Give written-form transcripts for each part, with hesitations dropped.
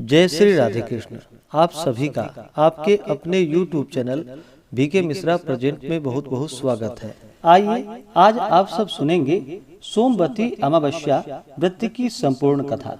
जय श्री राधे कृष्ण। आप सभी का आपके अपने YouTube channel BK Mishra present में बहुत बहुत स्वागत है। आइए आज आप सब सुनेंगे सोमवती अमावस्या व्रत की संपूर्ण कथा।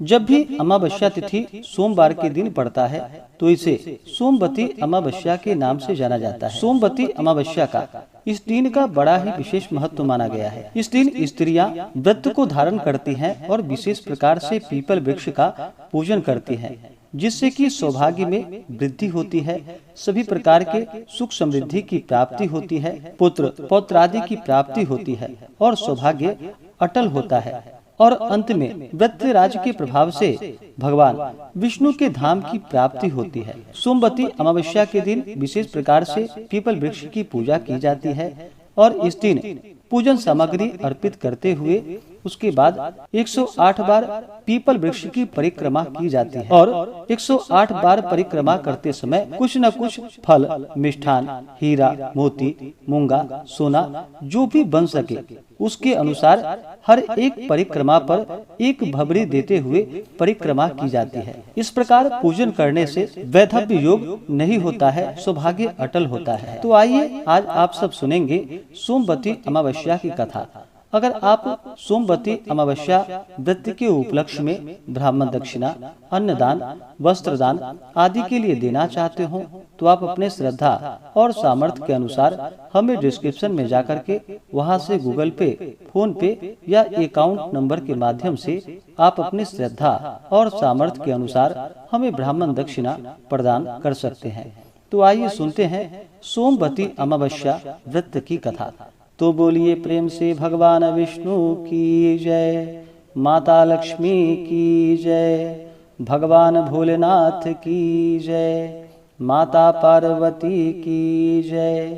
जब भी अमावस्या तिथि सोमवार के दिन पड़ता है तो इसे सोमवती अमावस्या के नाम से जाना जाता है। सोमवती अमावस्या का इस दिन का बड़ा ही विशेष महत्व माना गया है। इस दिन स्त्रियां व्रत को धारण करती हैं और विशेष प्रकार से पीपल वृक्ष का पूजन करती हैं, जिससे कि सौभाग्य में वृद्धि होती है, सभी प्रकार के सुख समृद्धि की प्राप्ति होती है, पुत्र पौत्रादि की प्राप्ति होती है और सौभाग्य अटल होता है। और अंत में वृत्रराज के प्रभाव से भगवान विष्णु के धाम की प्राप्ति होती है। सोमवती अमावस्या के दिन विशेष प्रकार से पीपल वृक्ष की पूजा की जाती है और इस दिन पूजन सामग्री अर्पित करते हुए उसके बाद 108 बार पीपल वृक्ष की परिक्रमा की जाती है और 108 बार परिक्रमा करते समय कुछ न कुछ फल, मिष्ठान, हीरा, मोती, मूंगा, सोना जो भी बन सके उसके अनुसार हर एक परिक्रमा पर एक भबरी देते हुए परिक्रमा की जाती है। इस प्रकार पूजन करने से वैधव्य योग नहीं होता है, सौभाग्य अटल होता है। तो आइए आज आप सब सुनेंगे सोमवती अमावस्या की कथा। अगर आप सोमवती अमावस्या व्रत के उपलक्ष्य में ब्राह्मण दक्षिणा, अन्नदान, वस्त्रदान आदि के लिए देना चाहते हो तो आप अपने श्रद्धा और सामर्थ्य के अनुसार हमें डिस्क्रिप्शन में जाकर के वहां से गूगल पे, फोन पे या अकाउंट नंबर के माध्यम से आप अपनी श्रद्धा और सामर्थ्य के अनुसार हमें ब्राह्मण दक्षिणा प्रदान कर सकते हैं। तो आइए सुनते हैं सोमवती अमावस्या व्रत की कथा। तो बोलिए प्रेम से भगवान विष्णु की जय, माता लक्ष्मी की जय, भगवान भोलेनाथ की जय, माता पार्वती की जय,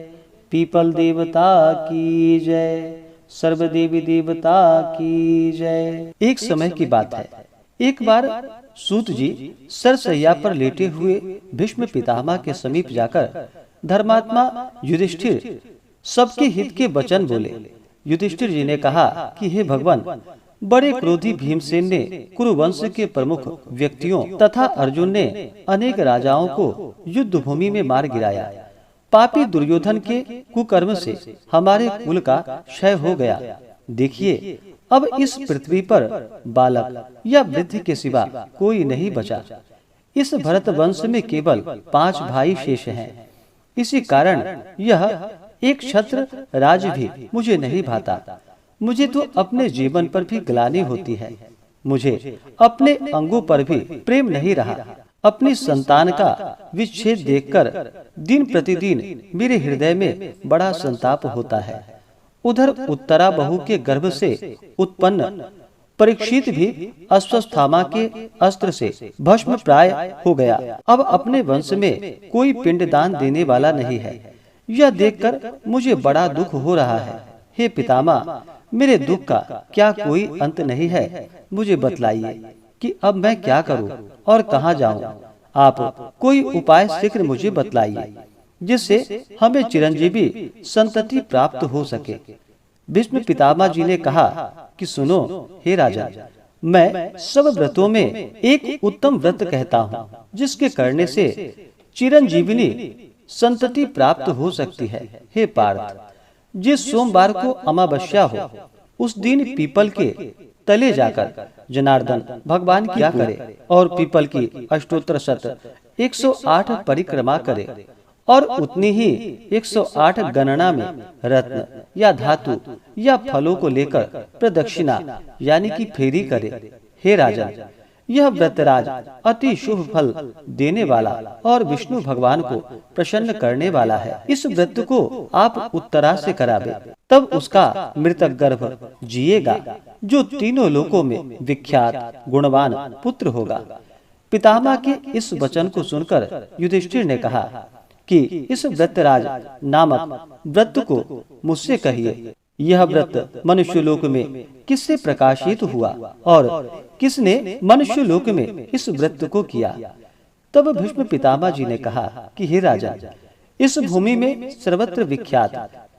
पीपल देवता की जय, सर्व देवी देवता की जय। एक समय की बात है, एक बार सूत जी सरसैया पर लेटे हुए भीष्म पितामह के समीप जाकर धर्मात्मा युधिष्ठिर सबके हित के वचन बोले। युधिष्ठिर जी ने कहा कि हे भगवान, बड़े क्रोधी भीमसेन ने कुरुवंश के प्रमुख व्यक्तियों तथा अर्जुन ने अनेक राजाओं को युद्ध भूमि में मार गिराया। पापी दुर्योधन के कुकर्म से हमारे कुल का क्षय हो गया। देखिए, अब इस पृथ्वी पर बालक या वृद्ध के सिवा कोई नहीं बचा। इस भरत वंश में केवल 5 भाई शेष हैं। इसी कारण यह एक छत्र राज भी मुझे नहीं भाता। मुझे तो अपने जीवन पर भी ग्लानि होती है। मुझे अपने अंगों पर भी प्रेम नहीं रहा। अपनी संतान का विच्छेद देखकर दिन प्रतिदिन मेरे हृदय में बड़ा संताप होता है। उधर उत्तरा बहू के गर्भ से उत्पन्न परीक्षित भी अश्वत्थामा के अस्त्र से भस्म प्राय हो गया। अब अपने वंश में कोई पिंडदान देने वाला नहीं है। यह देखकर मुझे बड़ा दुख हो रहा है। हे पितामह, मेरे दुख का क्या कोई अंत नहीं है? मुझे बतलाइए कि अब मैं क्या करूं और कहां जाऊं। आप कोई उपाय शीघ्र मुझे बतलाइए जिससे हमें चिरंजीवी संतति प्राप्त हो सके। भीष्म पितामह जी ने कहा कि सुनो हे राजा, मैं सब व्रतों में एक उत्तम व्रत कहता हूँ जिसके करने से चिरंजीविनी संतति प्राप्त हो सकती है। हे पार्थ, जिस सोमवार को अमावस्या हो उस दिन पीपल के तले जाकर जनार्दन भगवान की करे और पीपल की अष्टोत्तर शत 108 परिक्रमा करे और उतनी ही 108 गणना में रत्न या धातु या फलों को लेकर प्रदक्षिणा यानी कि फेरी करे। हे राजा, यह व्रतराज अति शुभ फल देने वाला और विष्णु भगवान को प्रसन्न करने वाला है। इस व्रत को आप उत्तरा से करावे, तब उसका मृतक गर्भ जिएगा, जो तीनों लोकों में विख्यात गुणवान पुत्र होगा। पितामह के इस वचन को सुनकर युधिष्ठिर ने कहा कि इस व्रतराज नामक व्रत को मुझसे कहिए। यह व्रत मनुष्य लोक में किससे प्रकाशित हुआ और किसने मनुष्य लोक में इस व्रत को किया? तब भीष्म पितामह जी ने कहा कि हे राजा, इस भूमि में सर्वत्र विख्यात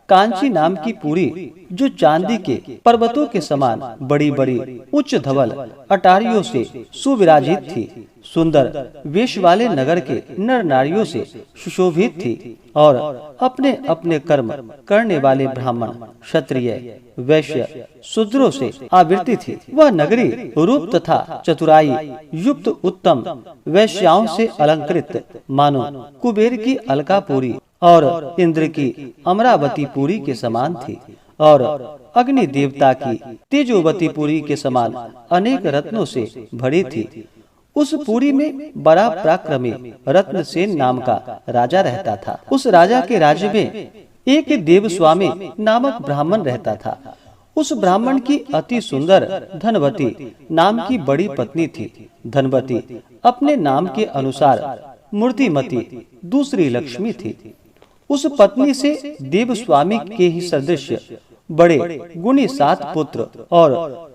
कांची नाम की पुरी, जो चांदी के पर्वतों के समान बड़ी बड़ी उच्च धवल अटारियों से सुविराजित थी, सुंदर वेश वाले नगर के नर नारियों से सुशोभित थी और अपने अपने कर्म करने वाले ब्राह्मण, क्षत्रिय, वैश्य, शूद्रों से आवृत्ति थी। वह नगरी रूप तथा चतुराई युक्त उत्तम वैश्याओं से अलंकृत मानो कुबेर की अलकापुरी और इंद्र की अमरावती पुरी के समान थी और अग्नि देवता की तेजोवती पुरी के समान अनेक रत्नों से भरी थी। उस पुरी में बड़ा पराक्रमी रत्नसेन नाम का राजा रहता था। उस राजा के राज्य में एक देवस्वामी नामक ब्राह्मण रहता था। उस ब्राह्मण की अति सुंदर धनवती नाम की बड़ी पत्नी थी। धनवती अपने नाम के अनुसार मूर्तिमती दूसरी लक्ष्मी थी। उस पत्नी से देवस्वामी के ही सदृश बड़े गुणी 7 पुत्र और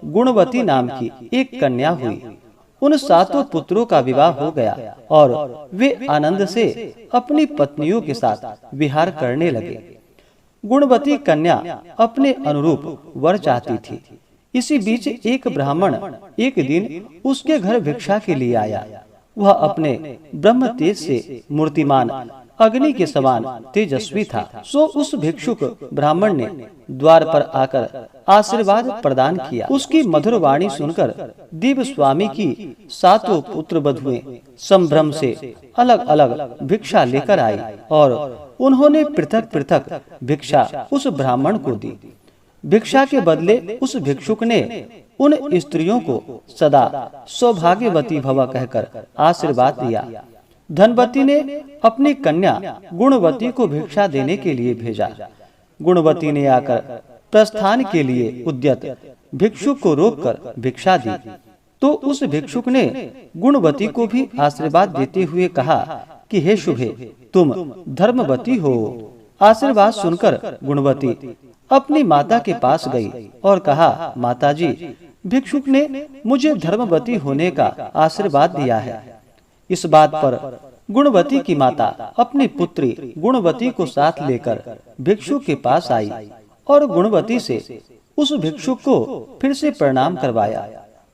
गुणवती नाम की एक कन्या हुई। उन 7 पुत्रों का विवाह हो गया और वे आनंद से अपनी पत्नियों के साथ विहार करने लगे। गुणवती कन्या अपने अनुरूप वर चाहती थी। इसी बीच एक ब्राह्मण एक दिन उसके घर भिक्षा के लिए आया। वह अपने ब्रह्म तेज से मूर्तिमान अग्नि के समान तेजस्वी था। सो उस भिक्षुक ब्राह्मण ने द्वार पर आकर आशीर्वाद प्रदान किया। उसकी मधुर वाणी सुनकर देवस्वामी की 7 पुत्र बधुएं संभ्रम से अलग अलग भिक्षा लेकर आई और उन्होंने पृथक पृथक भिक्षा उस ब्राह्मण को दी। भिक्षा के बदले उस भिक्षुक ने उन स्त्रियों को सदा सौभाग्यवती भव कहकर आशीर्वाद दिया। धनवती ने अपनी कन्या गुणवती को भिक्षा देने के लिए भेजा। गुणवती ने आकर प्रस्थान के लिए उद्यत भिक्षुक को रोककर भिक्षा दी तो उस भिक्षुक ने गुणवती को भी आशीर्वाद देते हुए कहा कि हे शुभे, तुम धर्मवती हो। आशीर्वाद सुनकर गुणवती अपनी माता के पास गई और कहा, माताजी, भिक्षुक ने मुझे धर्मवती होने का आशीर्वाद दिया है। इस बात पर गुणवती की माता अपनी पुत्री गुणवती को साथ लेकर भिक्षुक के पास आई और गुणवती से उस भिक्षुक को फिर से प्रणाम करवाया।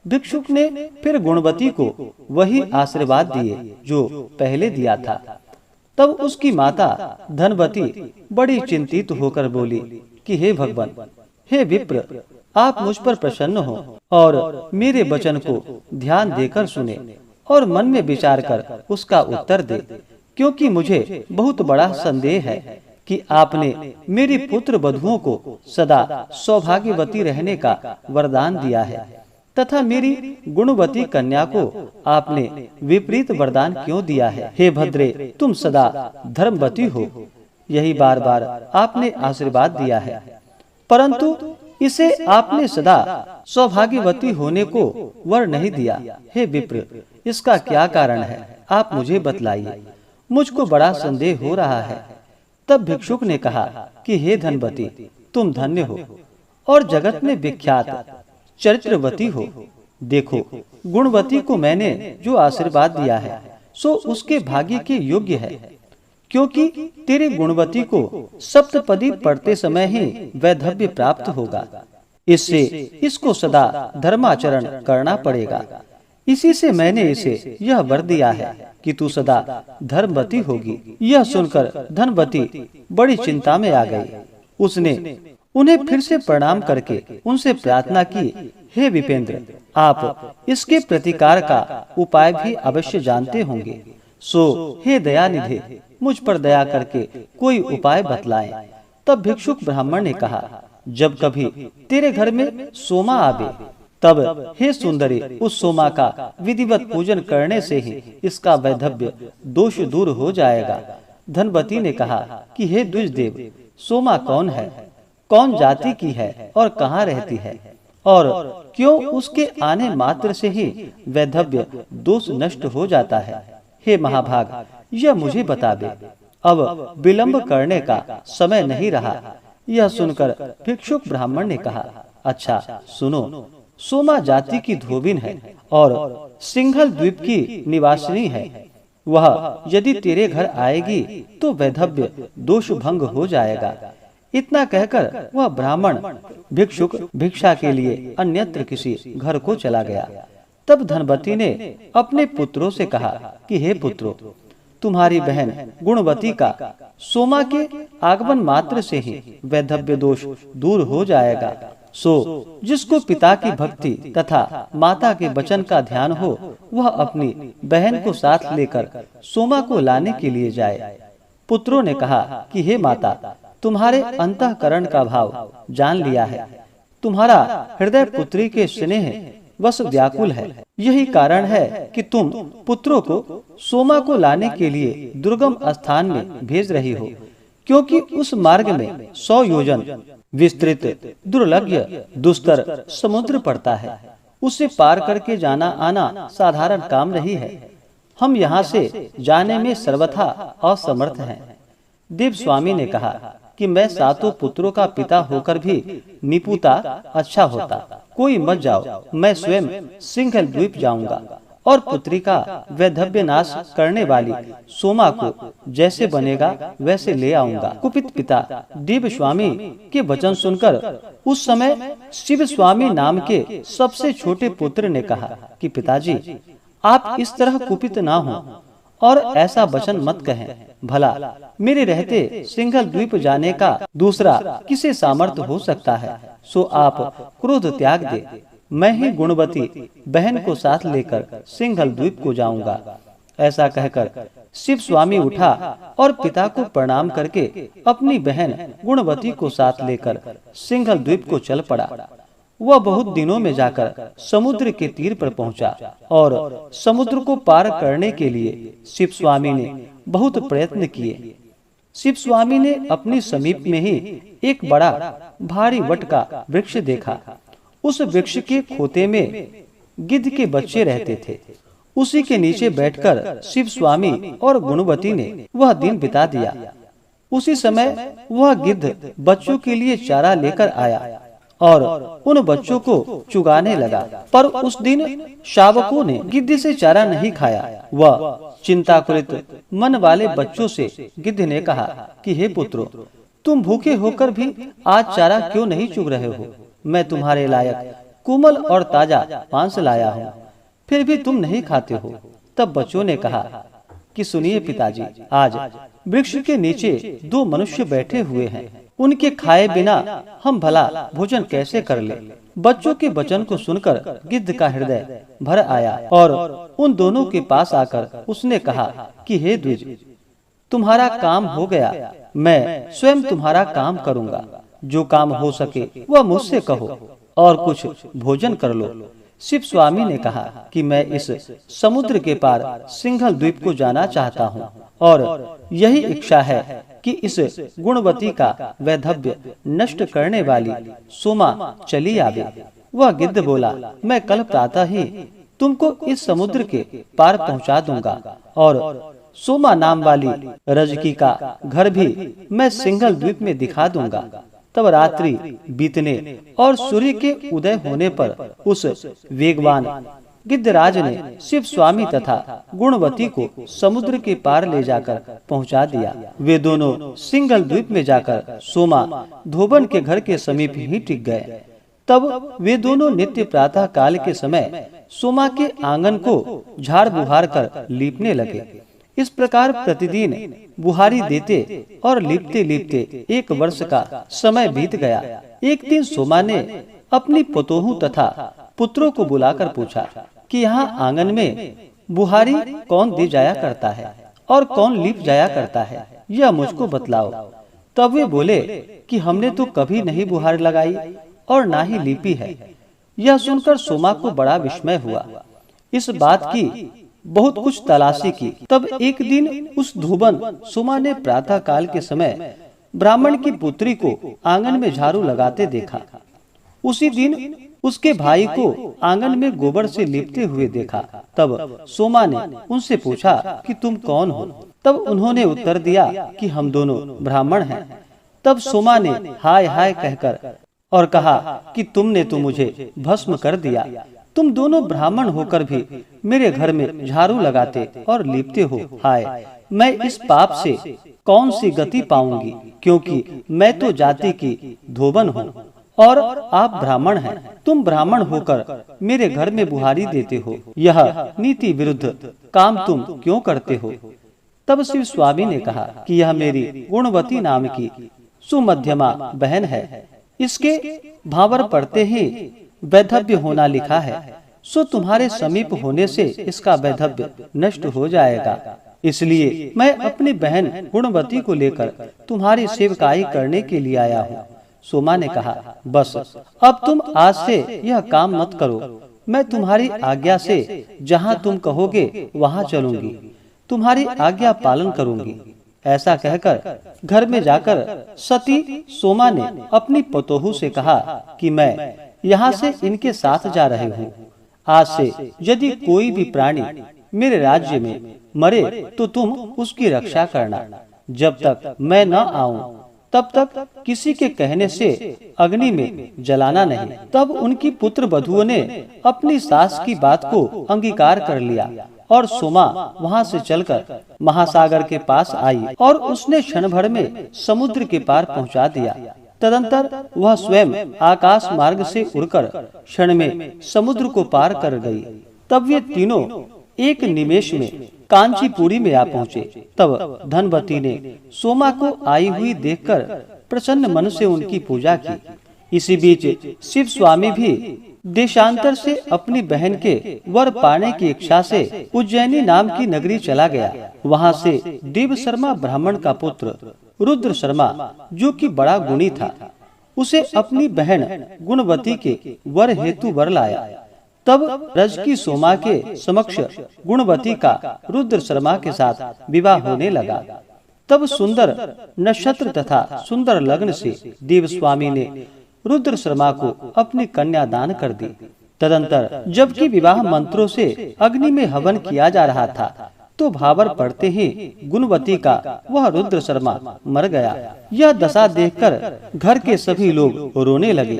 भिक्षुक ने फिर गुणवती को वही आशीर्वाद दिए जो पहले दिया था। तब उसकी माता धनवती बड़ी चिंतित होकर बोली कि हे भगवान, हे विप्र, आप मुझ पर प्रसन्न हो और मेरे वचन को ध्यान देकर सुने और मन में विचार कर उसका उत्तर दे, क्योंकि मुझे बहुत बड़ा संदेह है कि आपने मेरी पुत्र वधुओं को सदा सौभाग्यवती रहने का वरदान दिया है तथा मेरी गुणवती कन्या को आपने विपरीत वरदान क्यों दिया है। हे भद्रे, तुम सदा धर्मवती हो, यही बार बार आपने आशीर्वाद दिया है, परंतु इसे आपने सदा सौभाग्यवती होने को वर नहीं दिया। हे विप्र, इसका क्या कारण है, आप मुझे बतलाइए, मुझको बड़ा संदेह हो रहा है। तब भिक्षुक ने कहा कि हे धनवती, तुम धन्य हो और जगत में विख्यात चरित्रवती हो। देखो, गुणवती को मैंने जो आशीर्वाद दिया है सो उसके भाग्य के योग्य है, क्योंकि तेरे गुणवती को सप्तपदी पढ़ते समय ही वैधव्य प्राप्त होगा। इससे इसको सदा धर्माचरण करना पड़ेगा। इसी से मैंने इसे यह वर दिया है कि तू सदा धर्मवती होगी। यह सुनकर धनवती बड़ी चिंता में आ गई। उसने उन्हें फिर से प्रणाम करके उनसे प्रार्थना की, हे विपेंद्र, आप इसके प्रतिकार का उपाय भी अवश्य जानते होंगे, सो हे दयानिधे, मुझ पर दया करके कोई उपाय बतलाएं। तब भिक्षुक ब्राह्मण ने कहा, जब कभी तेरे घर में सोमा आवे तब हे सुंदरी, उस सोमा का विधिवत पूजन करने से ही इसका वैधव्य दोष दूर हो जाएगा। धनवती ने कहा कि हे द्विजदेव, सोमा कौन है, कौन जाति की है और कहाँ रहती है, और क्यों उसके आने मात्र से ही वैधव्य दोष नष्ट हो जाता है। हे महाभाग, यह मुझे बता दे, अब विलंब करने का समय नहीं रहा। यह सुनकर भिक्षुक ब्राह्मण ने कहा, अच्छा सुनो, सोमा जाति की धोबिन है और सिंघल द्वीप की निवासिनी है। वह यदि तेरे घर आएगी तो वैधव्य दोष भंग हो जाएगा। इतना कहकर वह ब्राह्मण भिक्षुक भिक्षा के लिए अन्यत्र किसी घर को चला गया। तब धनवती ने अपने पुत्रों से कहा कि हे पुत्रों, तुम्हारी बहन गुणवती का सोमा के आगमन मात्र से ही वैधव्य दोष दूर हो जाएगा। सो जिसको पिता की भक्ति तथा माता के वचन का ध्यान हो, वह अपनी बहन को साथ लेकर सोमा को लाने के लिए जाए। पुत्रों ने कहा कि हे माता, तुम्हारे अंतःकरण का भाव जान लिया है। तुम्हारा हृदय पुत्री के स्नेह वश व्याकुल है। यही कारण है कि तुम पुत्रों को सोमा को लाने के लिए दुर्गम स्थान में भेज रही हो, क्योंकि उस मार्ग में 100 योजन विस्तृत दुर्लभ दुस्तर समुद्र पड़ता है। उसे पार करके जाना आना साधारण काम नहीं है। हम यहाँ से जाने में सर्वथा असमर्थ हैं। देव स्वामी ने कहा कि मैं 7 पुत्रों का पिता होकर भी निपुता अच्छा होता। कोई मत जाओ, मैं स्वयं सिंघल द्वीप जाऊंगा और पुत्री का वैधव्य नाश करने वाली सोमा को जैसे बनेगा वैसे ले आऊंगा। कुपित पिता देव स्वामी के वचन सुनकर उस समय शिव स्वामी नाम के सबसे छोटे पुत्र ने कहा कि पिताजी, आप इस तरह कुपित ना हो और ऐसा वचन मत कहें। भला मेरे रहते सिंघल द्वीप जाने का दूसरा किसे सामर्थ्य हो सकता है? सो आप क्रोध त्याग दे। मैं ही गुणवती बहन को साथ लेकर सिंघल द्वीप को जाऊंगा। ऐसा कहकर शिव स्वामी उठा और पिता को प्रणाम करके अपनी बहन गुणवती को साथ लेकर सिंघल द्वीप को चल पड़ा। वह बहुत दिनों में जाकर समुद्र के तीर पर पहुंचा और समुद्र को पार करने के लिए शिव स्वामी ने बहुत प्रयत्न किए। शिव स्वामी ने अपनी समीप में ही एक बड़ा भारी वट का वृक्ष देखा। उस वृक्ष के खोते में गिद्ध के बच्चे रहते थे। उसी के नीचे बैठकर शिव स्वामी और गुणवती ने वह दिन बिता दिया। उसी समय वह गिद्ध बच्चों के लिए चारा लेकर आया और उन बच्चों को चुगाने लगा। पर उस दिन शावकों ने गिद्ध से चारा नहीं खाया। वह चिंताकुलित मन वाले बच्चों से गिद्ध ने कहा कि हे पुत्रों, तुम भूखे होकर भी आज चारा क्यों नहीं चुग रहे हो? मैं तुम्हारे लायक कोमल और ताजा मांस लाया हूँ, फिर भी तुम नहीं खाते हो। तब बच्चों ने कहा कि सुनिए पिताजी, आज वृक्ष के नीचे 2 मनुष्य बैठे हुए हैं। उनके खाए बिना हम भला भोजन कैसे कर ले? बच्चों के वचन को सुनकर गिद्ध का हृदय भर आया और उन दोनों के पास आकर उसने कहा कि हे द्विज, तुम्हारा काम हो गया। मैं स्वयं तुम्हारा काम करूंगा। जो काम हो सके वह मुझसे कहो और कुछ भोजन कर लो। शिव स्वामी ने कहा कि मैं इस समुद्र के पार सिंघल द्वीप को जाना चाहता हूँ और यही इच्छा है कि इस गुणवती का वैधव्य नष्ट करने वाली सोमा चली आवे। वह गिद्ध बोला, मैं कल प्रातः ही तुमको इस समुद्र के पार पहुँचा दूंगा और सोमा नाम वाली रजकी का घर भी मैं सिंघल द्वीप में दिखा दूंगा। तब रात्रि बीतने और सूर्य के उदय होने पर उस वेगवान गिद्धराज ने शिव स्वामी तथा गुणवती को समुद्र के पार ले जाकर पहुंचा दिया। वे दोनों सिंघल द्वीप में जाकर सोमा धोबन के घर के समीप ही टिक गए। तब वे दोनों नित्य प्रातः काल के समय सोमा के आंगन को झाड़ बुहार कर लीपने लगे। इस प्रकार प्रतिदिन बुहारी देते और लीपते लीपते 1 वर्ष का समय बीत गया। एक दिन सोमा ने अपनी पतोहू तथा पुत्रों को बुलाकर पूछा कि यहाँ आंगन में बुहारी कौन दे जाया करता है और कौन लीप जाया करता है, यह मुझको बतलाओ। तब वे बोले कि हमने तो कभी नहीं बुहारी लगाई और ना ही लीपी है। यह सुनकर सोमा को बड़ा विस्मय हुआ। इस बात की बहुत कुछ तलाशी की। तब एक दिन उस धोबन सोमा ने प्रातः काल के समय ब्राह्मण की पुत्री को आंगन में झाड़ू लगाते देखा। उसी दिन उसके भाई को आंगन में गोबर से लिपते हुए देखा। तब सोमा ने उनसे पूछा कि तुम कौन हो? तब उन्होंने उत्तर दिया कि हम दोनों ब्राह्मण हैं। तब सोमा ने हाय हाय कहकर और कहा कि तुमने तो मुझे भस्म कर दिया। तुम दोनों ब्राह्मण होकर भी मेरे घर में झाड़ू लगाते और लीपते हो। हाय, मैं इस पाप से कौन सी गति पाऊंगी, क्योंकि मैं तो जाति की धोबन हूँ और आप ब्राह्मण हैं। तुम ब्राह्मण होकर मेरे घर में बुहारी देते हो, यह नीति विरुद्ध काम तुम क्यों करते हो? तब शिव स्वामी ने कहा कि यह मेरी गुणवती नाम की सुमध्यमा बहन है, इसके भावर पड़ते ही वैधव्य होना लिखा है, सो तुम्हारे समीप होने से इसका वैधव्य नष्ट हो जाएगा। इसलिए मैं अपनी बहन गुणवती को लेकर तुम्हारी सेवकाई करने के लिए आया हूँ। सोमा ने कहा, बस अब तुम आज से यह काम मत करो, मैं तुम्हारी आज्ञा से जहाँ तुम कहोगे वहाँ चलूंगी, तुम्हारी आज्ञा पालन करूंगी। ऐसा कहकर घर में जाकर सती सोमा ने अपनी पतोहू से कहा कि मैं यहाँ से इनके साथ जा रही हूँ। आज से यदि कोई भी प्राणी मेरे राज्य में मरे तो तुम उसकी रक्षा करना। जब तक मैं न आऊं तब तक किसी के कहने से अग्नि में जलाना नहीं। तब उनकी पुत्र वधुओं ने अपनी सास की बात को अंगीकार कर लिया और सोमा वहां से चलकर महासागर के पास आई और उसने क्षण भर में समुद्र के पार पहुंचा दिया। तदंतर वह स्वयं आकाश मार्ग से उड़कर क्षण में समुद्र को पार कर गई। तब वे तीनों एक निमेष में कांचीपुरी में आ पहुँचे। तब धनवती ने सोमा को आई हुई देखकर प्रसन्न मन से उनकी पूजा की। इसी बीच शिव स्वामी भी देशांतर से अपनी बहन के वर पाने की इच्छा से उज्जैनी नाम की नगरी चला गया। वहाँ से देव शर्मा ब्राह्मण का पुत्र रुद्र शर्मा, जो कि बड़ा गुणी था, उसे अपनी बहन गुणवती के वर हेतु वर लाया। तब रजकी सोमा के समक्ष गुणवती का रुद्र शर्मा के साथ विवाह होने लगा। तब सुंदर नक्षत्र तथा सुंदर लग्न से देव स्वामी ने रुद्र शर्मा को अपनी कन्या दान कर दी। तदंतर जबकि विवाह मंत्रों से अग्नि में हवन किया जा रहा था, तो भावर पड़ते ही गुणवती का वह रुद्र शर्मा मर गया। यह दशा देखकर घर के सभी लोग रोने लगे,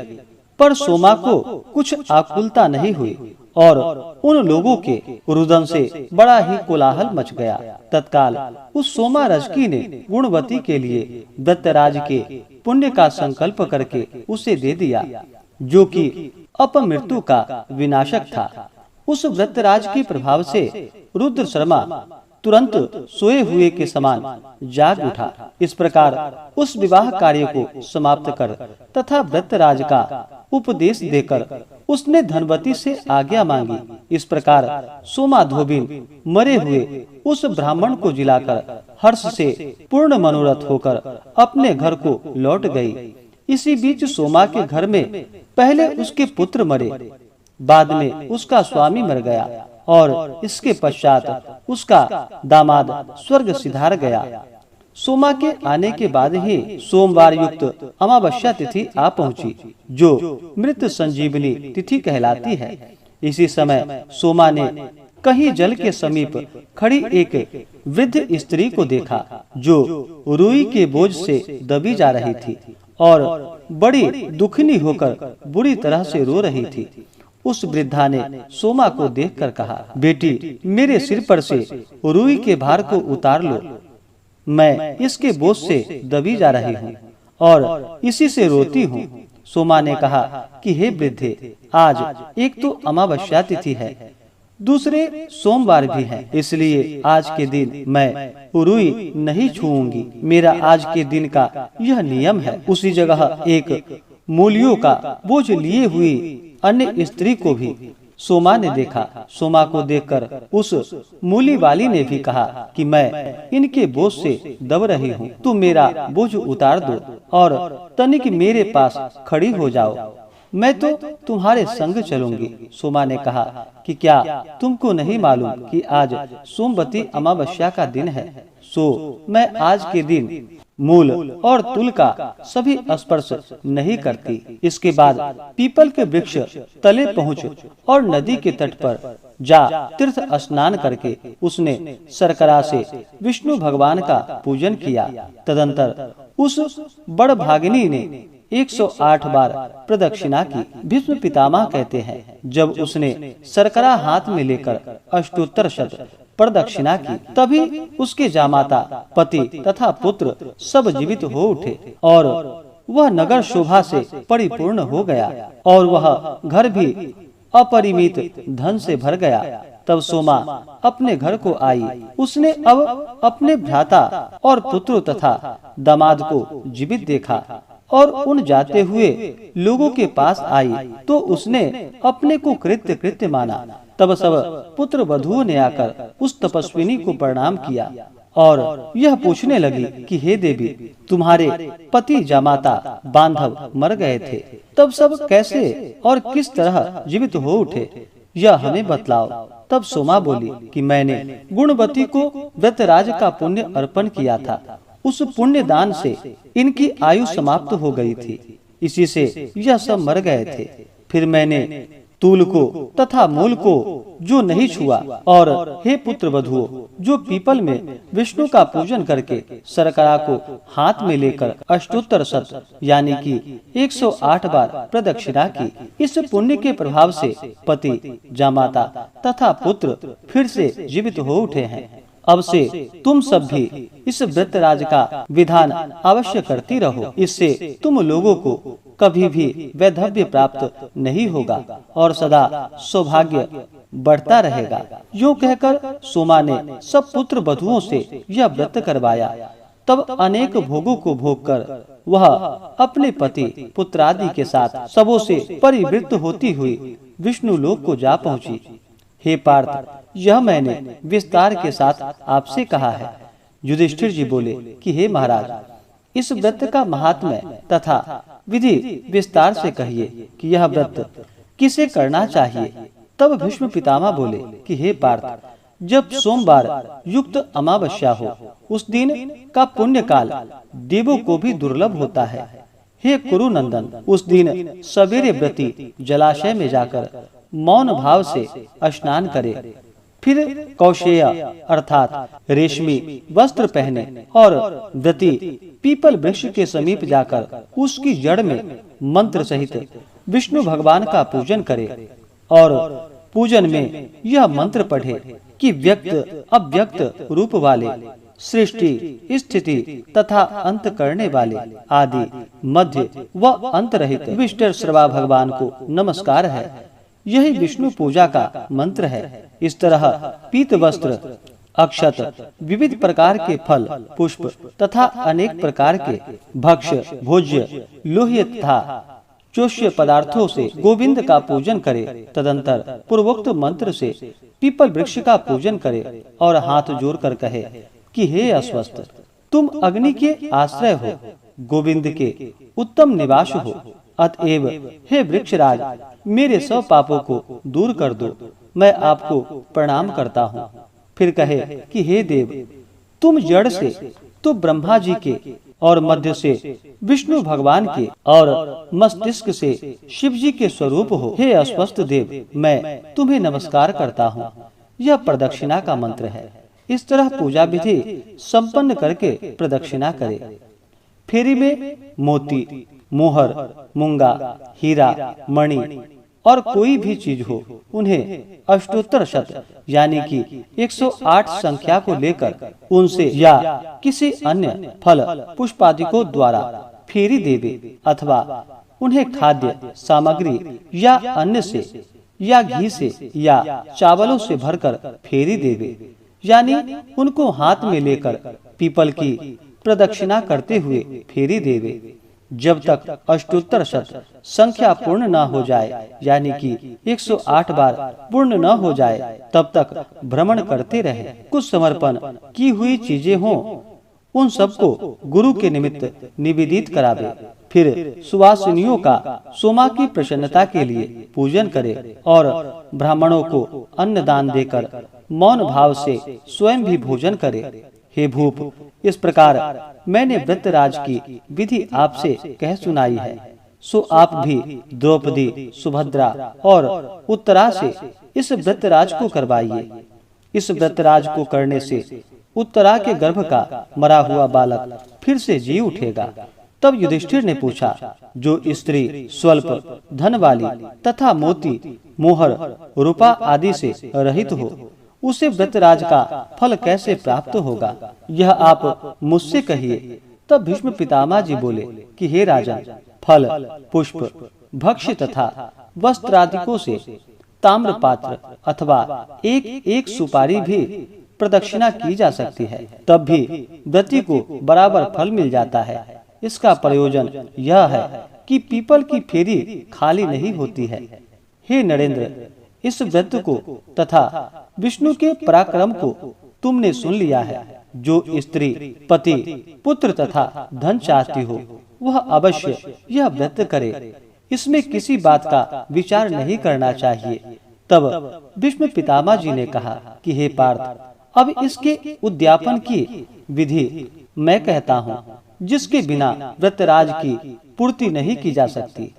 पर सोमा को कुछ आकुलता नहीं हुई और उन लोगों के रुदन से बड़ा ही कोलाहल मच गया। तत्काल उस सोमा रजकी ने गुणवती के लिए दत्तराज के पुण्य का संकल्प करके उसे दे दिया, जो कि अपमृत्यु का विनाशक था। उस व्रतराज के प्रभाव से रुद्र शर्मा तुरंत सोए हुए के समान जाग उठा। इस प्रकार उस विवाह कार्य को समाप्त कर तथा व्रतराज का उपदेश देकर उसने धनवती से आज्ञा मांगी। इस प्रकार सोमा धोबिन मरे हुए उस ब्राह्मण को जिलाकर हर्ष से पूर्ण मनोरथ होकर अपने घर को लौट गई। इसी बीच सोमा के घर में पहले उसके पुत्र मरे, बाद में उसका स्वामी मर गया और इसके पश्चात उसका दामाद स्वर्ग सिधार गया। सोमा के आने के बाद ही सोमवार युक्त अमावस्या तिथि आ पहुंची, जो मृत संजीवनी तिथि कहलाती है। इसी समय सोमा ने कहीं जल के समीप खड़ी एक वृद्ध स्त्री को देखा, जो रुई के बोझ से दबी जा रही थी और बड़ी दुखनी होकर बुरी तरह से रो रही थी। उस वृद्धा ने सोमा को देखकर कहा, बेटी, मेरे सिर पर से रुई के भार को उतार लो, मैं इसके बोझ से दबी जा रही हूँ और इसी से रोती हूँ। सोमा ने कहा कि हे वृद्धे, आज एक तो अमावस्या तिथि है, दूसरे सोमवार भी है, इसलिए आज के दिन मैं रुई नहीं छूऊंगी। मेरा आज के दिन का यह नियम है। उसी जगह एक मूलियों का बोझ लिए हुई अन्य स्त्री को भी सोमा ने देखा। सोमा को देखकर उस मूली वाली ने भी कहा कि मैं इनके बोझ से दब रही हूँ, तुम मेरा बोझ उतार दो और तनिक मेरे पास खड़ी हो जाओ, मैं तो तुम्हारे संग चलूंगी। सोमा ने कहा कि क्या तुमको नहीं मालूम कि आज सोमवती अमावस्या का दिन है? सो मैं आज के दिन मूल और तुल का सभी स्पर्श नहीं करती। इसके बाद पीपल के वृक्ष तले पहुँच और नदी के तट पर जा तीर्थ स्नान करके उसने शर्करा से विष्णु भगवान का पूजन किया। तदंतर उस बड़ भागिनी ने 108 बार प्रदक्षिणा की। भीष्म पितामह कहते हैं, जब उसने शर्करा हाथ में लेकर अष्टोत्तर शत प्रदक्षिणा की। तभी उसके जामाता, पति तथा पुत्र सब जीवित हो उठे और वह नगर शोभा से परिपूर्ण हो गया और वह घर भी अपरिमित धन से भर गया। तब सोमा अपने घर को आई। उसने अब अपने भ्राता और पुत्रों तथा दामाद को जीवित देखा और उन जाते हुए लोगों के पास आई तो उसने अपने को कृत्य माना। तब सब पुत्र वधुओं ने आकर उस तपस्विनी को प्रणाम किया और यह पूछने लगी कि हे देवी, तुम्हारे पति जामाता बांधव मर गए थे, तब सब कैसे और किस तरह जीवित हो उठे, यह हमें बतलाओ। तब सोमा बोली कि मैंने गुणवती को व्रतराज का पुण्य अर्पण किया था। उस पुण्य दान से इनकी आयु समाप्त हो गई थी, इसी से यह सब मर गए थे। फिर मैंने तूल को तथा मूल को जो नहीं छुआ और हे पुत्र वधुओं, जो पीपल में विष्णु का पूजन करके शर्करा को हाथ में लेकर अष्टोत्तर शत यानी कि 108 बार प्रदक्षिणा की, इस पुण्य के प्रभाव से पति, जामाता तथा पुत्र फिर से जीवित हो उठे हैं। अब से तुम सब भी इस व्रतराज का विधान अवश्य करती रहो, इससे तुम लोगों को कभी भी वैधव्य प्राप्त नहीं होगा और सदा सौभाग्य बढ़ता रहेगा। यूँ कहकर सोमा ने सब पुत्र वधुओं से यह व्रत करवाया। तब अनेक भोगों को भोग कर वह अपने पति, पुत्रादि के साथ सबों से परिवृत्त होती हुई विष्णु लोक को जा पहुँची। हे पार्थ, यह मैंने विस्तार के साथ आपसे कहा है। युधिष्ठिर जी बोले कि हे महाराज, इस व्रत का महात्म्य तथा विधि विस्तार से कहिए कि यह व्रत किसे करना चाहिए। तब भीष्म पितामह बोले कि हे पार्थ, जब सोमवार युक्त अमावस्या हो, उस दिन का पुण्य काल देवों को भी दुर्लभ होता है। हे कुरुनंदन, उस दिन सवेरे व्रती जलाशय में जाकर मौन भाव से स्नान करे, फिर कौशेय अर्थात रेशमी वस्त्र पहने और व्रती पीपल वृक्ष के समीप जाकर उसकी जड़ में मंत्र सहित विष्णु भगवान का पूजन करे और पूजन में यह मंत्र पढ़े कि व्यक्त अव्यक्त रूप वाले, सृष्टि स्थिति तथा अंत करने वाले, आदि मध्य व अंत रहित विष्णुश्रवा भगवान को नमस्कार है। यही विष्णु पूजा का मंत्र है। इस तरह पीत वस्त्र, अक्षत, विविध प्रकार के फल, पुष्प तथा अनेक प्रकार के भक्ष्य, भोज्य, लोह्य तथा चोष्य पदार्थों से गोविंद का पूजन करे। तदंतर पूर्वोक्त मंत्र से पीपल वृक्ष का पूजन करे और हाथ जोड़कर कहे कि हे अस्वस्थ, तुम अग्नि के आश्रय हो, गोविंद के उत्तम निवास हो, अतएव हे वृक्षराज, मेरे सब पापों को दूर कर दो, मैं आपको प्रणाम करता हूँ। फिर कहे कि हे देव, तुम जड़ से तो ब्रह्मा जी के और मध्य से विष्णु भगवान के और मस्तिष्क से शिव जी के स्वरूप हो। हे अस्वस्थ देव, मैं तुम्हें नमस्कार करता हूँ। यह प्रदक्षिणा का मंत्र है। इस तरह पूजा विधि संपन्न करके प्रदक्षिणा करे। फेरी में मोती, मोहर, मूंगा, हीरा, मणि और कोई भी चीज हो, उन्हें अष्टोत्तर शत यानी कि 108 संख्या को लेकर उनसे या किसी अन्य फल पुष्पादिकों द्वारा फेरी देवे अथवा उन्हें खाद्य सामग्री या अन्न से या घी से या चावलों से भरकर फेरी देवे, यानी उनको हाथ में लेकर पीपल की प्रदक्षिणा करते हुए फेरी देवे। जब तक अष्टोत्तर शत संख्या पूर्ण न हो जाए, यानी कि 108 बार पूर्ण न हो जाए, तब तक भ्रमण करते रहे। कुछ समर्पण की हुई चीजें हों, उन सबको गुरु के निमित्त निवेदित करावे। फिर सुवासिनियों का सोमा की प्रसन्नता के लिए पूजन करे और ब्राह्मणों को अन्न दान देकर मौन भाव से स्वयं भी भोजन करे। हे भूप, इस प्रकार मैंने व्रतराज की विधि आपसे कह सुनाई है, सो आप भी द्रौपदी, सुभद्रा और उत्तरा से इस व्रतराज को करवाइए। इस व्रतराज को करने से उत्तरा के गर्भ का मरा हुआ बालक फिर से जी उठेगा। तब युधिष्ठिर ने पूछा, जो स्त्री स्वल्प धन वाली तथा मोती, मोहर, रूपा आदि से रहित हो, उसे व्रतराज का फल कैसे प्राप्त होगा, यह आप मुझसे कहिए। तब भीष्म पितामह जी बोले कि हे राजन, फल, पुष्प, भक्ष्य तथा वस्त्रादिकों से ताम्र पात्र अथवा एक एक सुपारी भी प्रदक्षिणा की जा सकती है, तब भी व्रती को बराबर फल मिल जाता है। इसका प्रयोजन यह है कि पीपल की फेरी खाली नहीं होती है। हे नरेंद्र, इस व्रत को तथा विष्णु के पराक्रम को तुमने सुन लिया है। जो स्त्री, पति, पुत्र तथा धन चाहती हो, वह अवश्य यह व्रत करे। इसमें किसी बात का विचार नहीं करना चाहिए। तब भीष्म पितामह जी ने कहा कि हे पार्थ, अब इसके उद्यापन की विधि मैं कहता हूँ, जिसके बिना व्रतराज की पूर्ति नहीं की जा सकती।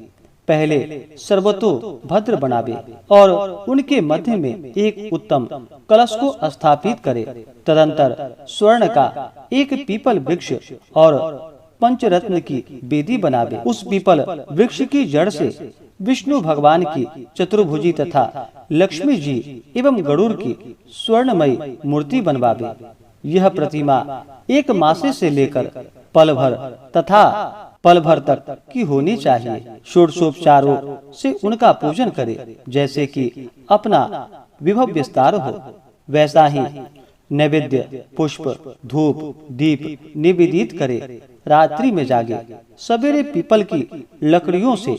पहले सर्वतो भद्र बनावे और उनके मध्य में एक उत्तम कलश को स्थापित करे। तदंतर स्वर्ण का एक पीपल वृक्ष और पंचरत्न की वेदी बनावे। उस पीपल वृक्ष की जड़ से विष्णु भगवान की चतुर्भुजी तथा लक्ष्मी जी एवं गरुड़ की स्वर्णमयी मूर्ति बनवावे। यह प्रतिमा एक मासे से लेकर पल भर तथा पल भर तक की होनी चाहिए। षोडशोपचारों से उनका पूजन करे, जैसे कि अपना विभव विस्तार हो, वैसा ही नैवेद्य, पुष्प, धूप, दीप निवेदित करे। रात्रि में जागे, सवेरे पीपल की लकड़ियों से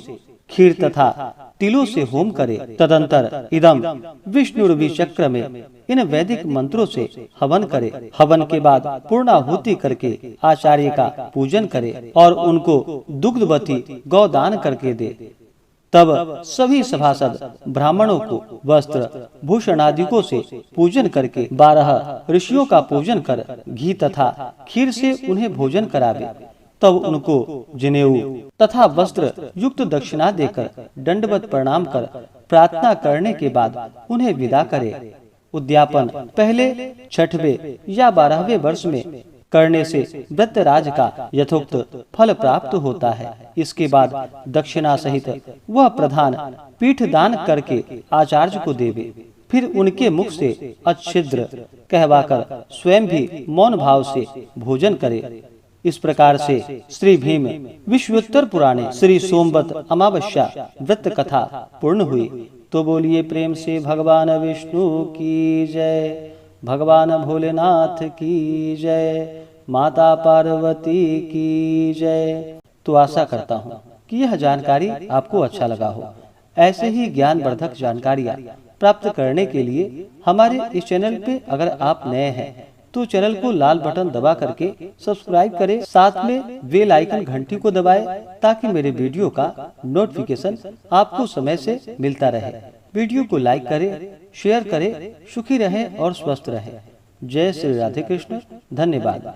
खीर तथा तिलों से होम करे। तदंतर इदम विष्णुर्वी चक्र में इन वैदिक मंत्रों से हवन करे। हवन के बाद पूर्णाहुति करके आचार्य का पूजन करे और उनको दुग्धवती गौदान करके दे। तब सभी सभासद ब्राह्मणों को वस्त्र, भूषण आदिकों से पूजन करके 12 ऋषियों का पूजन कर घी तथा खीर से उन्हें भोजन करावे। तब उनको जनेऊ तथा वस्त्र युक्त दक्षिणा देकर दंडवत प्रणाम कर प्रार्थना करने के बाद उन्हें विदा करे। उद्यापन पहले 6वें या 12वें वर्ष में करने से व्रतराज का यथोक्त फल प्राप्त होता है। इसके बाद दक्षिणा सहित वह प्रधान पीठ दान करके आचार्य को देवे। फिर उनके मुख से अच्छिद्र कहवाकर स्वयं भी मौन भाव से भोजन करे। इस प्रकार से श्री भीम विश्वोत्तर पुराणे श्री सोमवत अमावस्या व्रत कथा पूर्ण हुई। तो बोलिए प्रेम से भगवान विष्णु की जय, भगवान भोलेनाथ की जय, माता पार्वती की जय। तो आशा करता हूँ कि यह जानकारी आपको अच्छा लगा हो। ऐसे ही ज्ञानवर्धक जानकारियाँ प्राप्त करने के लिए हमारे इस चैनल पे अगर आप नए हैं तो चैनल को लाल बटन दबा करके सब्सक्राइब करें, साथ में बेल आइकन घंटी को दबाएं ताकि मेरे वीडियो का नोटिफिकेशन आपको समय से मिलता रहे। वीडियो को लाइक करें, शेयर करें। सुखी रहें और स्वस्थ रहें। जय श्री राधे कृष्ण। धन्यवाद।